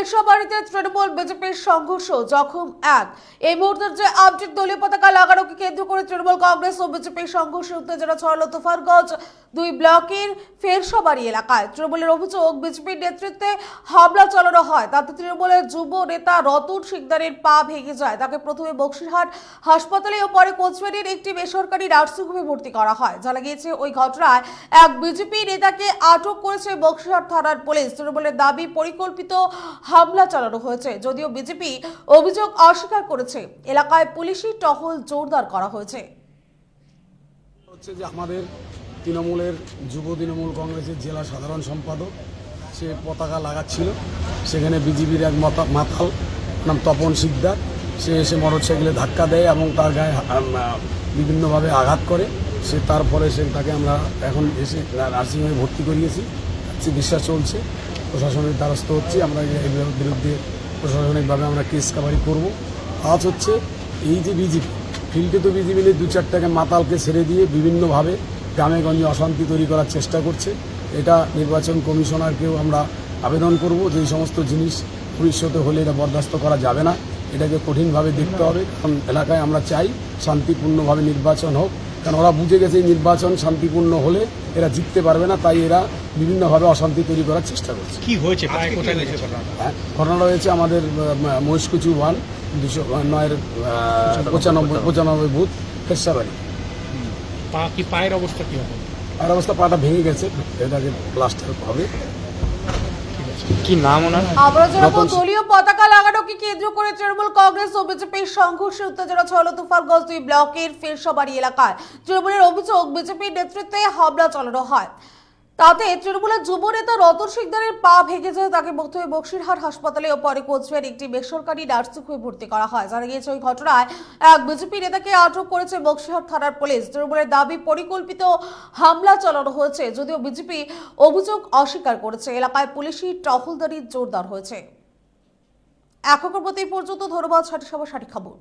ফেরসাবাড়িতে তৃণমূল বিজেপির সংঘর্ষ জখম এক। এই মুহূর্তের যে আপডেট, দলীয় পতাকা লাগানোকে কেন্দ্র করে তৃণমূল কংগ্রেস ও বিজেপির সংঘর্ষে উত্তেজনা ছড়ালো তুফানগঞ্জ 2 ব্লকের ফেরসাবাড়ি এলাকায়। তৃণমূলের অভিযোগ, বিজেপির নেতৃত্বে হামলা চালানো হয়, তাতে তৃণমূলের যুব নেতা রতন সিকদারের পা ভেঙে যায়। তাকে প্রথমে বক্সিরহাট হাসপাতালে ও পরে কোচবিহারের একটি বেসরকারি নার্সিংহোমে ভর্তি করা হয়। জানা গিয়েছে, ওই ঘটনায় এক বিজেপি নেতাকে আটক করেছে বক্সিরহাট থানার পুলিশ। তৃণমূলের দাবি, পরিকল্পিত হামলা চালানো হয়েছে, যদিও বিজেপি অভিযোগ অস্বীকার করেছে। এলাকায় পুলিশি টহল জোরদার করা হয়েছে। যে আমাদের তৃণমূলের যুব তৃণমূল কংগ্রেসের জেলা সাধারণ সম্পাদক, সে পতাকা লাগাচ্ছিল, সেখানে বিজেপির এক মাতাল নাম তপন শিকদার, সে এসে মোটরসাইকেলে ধাক্কা দেয় এবং তার গায়ে বিভিন্নভাবে আঘাত করে। তারপরে তাকে আমরা এখন এসে নার্সিংহোমে ভর্তি করিয়েছি, চিকিৎসা চলছে, প্রশাসনের দ্বারস্থ হচ্ছে। আমরা এগুলোর বিরুদ্ধে প্রশাসনিকভাবে আমরা কেস কাভারি করব। আজ হচ্ছে এই যে বিজেপি ফিল্ডে, তো বিজেপি নিয়ে 2-4টাকে মাতালকে ছেড়ে দিয়ে বিভিন্নভাবে গ্রামে গঞ্জে অশান্তি তৈরি করার চেষ্টা করছে। এটা নির্বাচন কমিশনারকেও আমরা আবেদন করব যে এই সমস্ত জিনিস ভবিষ্যতে হলে এটা বরদাস্ত করা যাবে না, এটাকে কঠিনভাবে দেখতে হবে। কারণ এলাকায় আমরা চাই শান্তিপূর্ণভাবে নির্বাচন হোক, কারণ ওরা বুঝে গেছে এই নির্বাচন শান্তিপূর্ণ হলে এরা জিততে পারবে না, তাই এরা বিভিন্নভাবে অশান্তি তৈরি করার চেষ্টা করছে। কি হয়েছে? ঘটনাটা হয়েছে আমাদের মহিষকুচি 1 209-এর 95 বুথ ফেরসাবাড়ি। পায়ের অবস্থা কি হবে? আর অবস্থা, পাটা ভেঙে গেছে, এটাকে প্লাস্টার হবে। কি নাম ওনার? আমরা জানাবো, দলীয় পতাকা লাগানোকে কেন্দ্র করে তৃণমূল কংগ্রেস ও বিজেপির সংঘর্ষে উত্তেজনা ছড়ালো তুফানগঞ্জ 2 ব্লকের ফেরসাবাড়ি এলাকায়। তৃণমূলের অভিযোগ, বিজেপির নেতৃত্বে হামলা চালানো হয়, তাতে তৃণমূলের যুব নেতা রতন সিকদারের পা ভেঙে যায়। তাকে প্রথমে বক্সিরহাট হাসপাতালে ও পরে কোচবিহার একটি বেসরকারি নার্সিংহোমে ভর্তি করা হয়। জানা গিয়েছে, ওই ঘটনায় এক বিজেপি নেতাকে আটক করেছে বক্সিরহাট থানার পুলিশ। তৃণমূলের দাবি, পরিকল্পিত হামলা চালানো হয়েছে, যদিও বিজেপি অভিযোগ অস্বীকার করেছে। এলাকায় পুলিশি টহলদারি জোরদার হয়েছে। এখনকার মতো এই পর্যন্ত। ধন্যবাদ। সঠিক খবর, সঠিক খবর।